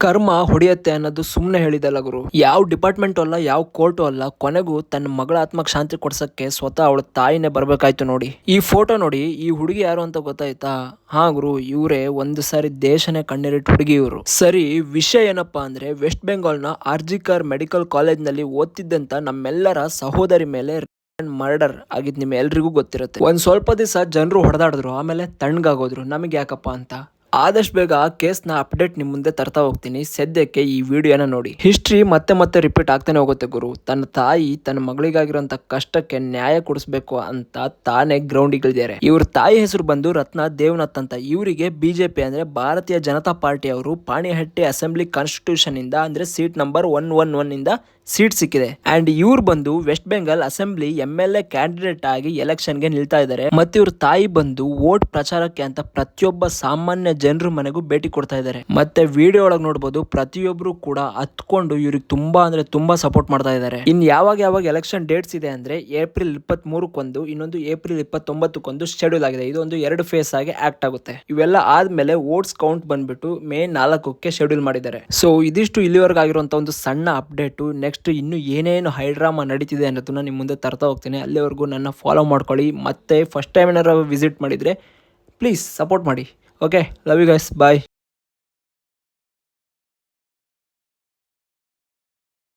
ಕರ್ಮ ಹೊಡೆಯತ್ತೆ ಅನ್ನೋದು ಸುಮ್ಮನೆ ಹೇಳಿದಲ್ಲ ಗುರು. ಯಾವ ಡಿಪಾರ್ಟ್ಮೆಂಟ್ ಅಲ್ಲ, ಯಾವ ಕೋರ್ಟು ಅಲ್ಲ, ಕೊನೆಗೂ ತನ್ನ ಮಗಳ ಆತ್ಮಕ್ಕೆ ಶಾಂತಿ ಕೊಡ್ಸಕ್ಕೆ ಸ್ವತಃ ಅವಳ ತಾಯಿನೇ ಬರ್ಬೇಕಾಯ್ತು ನೋಡಿ. ಈ ಫೋಟೋ ನೋಡಿ, ಈ ಹುಡುಗಿ ಯಾರು ಅಂತ ಗೊತ್ತಾಯ್ತಾ? ಹಾ ಗುರು, ಇವರೇ ಒಂದು ಸಾರಿ ದೇಶನೇ ಕಣ್ಣೀರಿಟ್ಟು ಹುಡುಗಿ ಇವರು. ಸರಿ, ವಿಷಯ ಏನಪ್ಪಾ ಅಂದ್ರೆ, ವೆಸ್ಟ್ ಬೆಂಗಾಲ್ನ ಆರ್ಜಿಕರ್ ಮೆಡಿಕಲ್ ಕಾಲೇಜ್ ನಲ್ಲಿ ಓದ್ತಿದ್ದಂತ ನಮ್ಮೆಲ್ಲರ ಸಹೋದರಿ ಮೇಲೆ ಮರ್ಡರ್ ಆಗಿದ್ ನಿಮ್ ಎಲ್ರಿಗೂ ಗೊತ್ತಿರುತ್ತೆ. ಒಂದ್ ಸ್ವಲ್ಪ ದಿವಸ ಜನರು ಹೊಡೆದಾಡಿದ್ರು, ಆಮೇಲೆ ತಣ್ಣಗಾಗೋದ್ರು. ನಮಗೆ ಯಾಕಪ್ಪ ಅಂತ ಆದಷ್ಟು ಬೇಗ ಆ ಕೇಸ್ನ ಅಪ್ಡೇಟ್ ನಿಮ್ ಮುಂದೆ ತರ್ತಾ ಹೋಗ್ತೀನಿ. ಸದ್ಯಕ್ಕೆ ಈ ವಿಡಿಯೋನ ನೋಡಿ. ಹಿಸ್ಟ್ರಿ ಮತ್ತೆ ಮತ್ತೆ ರಿಪೀಟ್ ಆಗ್ತಾನೆ ಹೋಗುತ್ತೆ ಗುರು. ತನ್ನ ತಾಯಿ ತನ್ನ ಮಗಳಿಗಾಗಿರೋಂತ ಕಷ್ಟಕ್ಕೆ ನ್ಯಾಯ ಕೊಡಿಸ್ಬೇಕು ಅಂತ ತಾನೇ ಗ್ರೌಂಡಿಗಿಳಿದ್ದಾರೆ. ಇವ್ರ ತಾಯಿ ಹೆಸರು ಬಂದು ರತ್ನ ದೇವನಾಥ್ ಅಂತ. ಇವರಿಗೆ ಬಿಜೆಪಿ ಅಂದ್ರೆ ಭಾರತೀಯ ಜನತಾ ಪಾರ್ಟಿ ಅವರು ಪಾಣಿಹಟ್ಟಿ ಅಸೆಂಬ್ಲಿ ಕಾನ್ಸ್ಟಿಟ್ಯೂಷನ್ ಇಂದ ಅಂದ್ರೆ ಸೀಟ್ ನಂಬರ್ 111 ಇಂದ ಸೀಟ್ ಸಿಕ್ಕಿದೆ. ಅಂಡ್ ಇವ್ರು ಬಂದು West Bengal assembly MLA candidate ಆಗಿ ಎಲೆಕ್ಷನ್ ಗೆ ನಿಲ್ತಾ ಇದ್ದಾರೆ. ಮತ್ತೆ ಇವ್ರ ತಾಯಿ ಬಂದು ವೋಟ್ ಪ್ರಚಾರಕ್ಕೆ ಅಂತ ಪ್ರತಿಯೊಬ್ಬ ಸಾಮಾನ್ಯ ಜನರ ಮನೆಗೂ ಭೇಟಿ ಕೊಡ್ತಾ ಇದ್ದಾರೆ. ಮತ್ತೆ ವಿಡಿಯೋ ಒಳಗೆ ನೋಡಬಹುದು, ಪ್ರತಿಯೊಬ್ರು ಕೂಡ ಹತ್ಕೊಂಡು ಇವ್ರಿಗೆ ತುಂಬಾ ಅಂದ್ರೆ ತುಂಬಾ ಸಪೋರ್ಟ್ ಮಾಡ್ತಾ ಇದ್ದಾರೆ. ಇನ್ ಯಾವಾಗ ಎಲೆಕ್ಷನ್ ಡೇಟ್ಸ್ ಇದೆ ಅಂದ್ರೆ ಏಪ್ರಿಲ್ 23ಕೊಂದು, ಇನ್ನೊಂದು ಏಪ್ರಿಲ್ 29ಕೊಂದು ಶೆಡ್ಯೂಲ್ ಆಗಿದೆ. ಇದೊಂದು 2 ಫೇಸ್ ಆಗಿ ಆಕ್ಟ್ ಆಗುತ್ತೆ. ಇವೆಲ್ಲ ಆದ್ಮೇಲೆ ವೋಟ್ಸ್ ಕೌಂಟ್ ಬಂದ್ಬಿಟ್ಟು ಮೇ 4ಕ್ಕೆ ಶೆಡ್ಯೂಲ್ ಮಾಡಿದ್ದಾರೆ. ಸೊ ಇದಿಷ್ಟು ಇಲ್ಲಿವರೆಗೆ ಆಗಿರುವಂತ ಒಂದು ಸಣ್ಣ ಅಪ್ಡೇಟ್. ನೆಕ್ಸ್ಟ್ ಇನ್ನು ಏನೇನು ಹೈಡ್ರಾಮಾ ನಡೀತಿದೆ ಅನ್ನೋದನ್ನ ನಿಮ್ಮ ಮುಂದೆ ತರ್ತಾ ಹೋಗ್ತೀನಿ. ಅಲ್ಲಿವರೆಗೂ ನನ್ನ ಫಾಲೋ ಮಾಡ್ಕೊಳ್ಳಿ. ಮತ್ತೆ ಫಸ್ಟ್ ಟೈಮ್ ಏನಾರು ವಿಸಿಟ್ ಮಾಡಿದ್ರೆ ಪ್ಲೀಸ್ ಸಪೋರ್ಟ್ ಮಾಡಿ. Okay, love you guys, bye.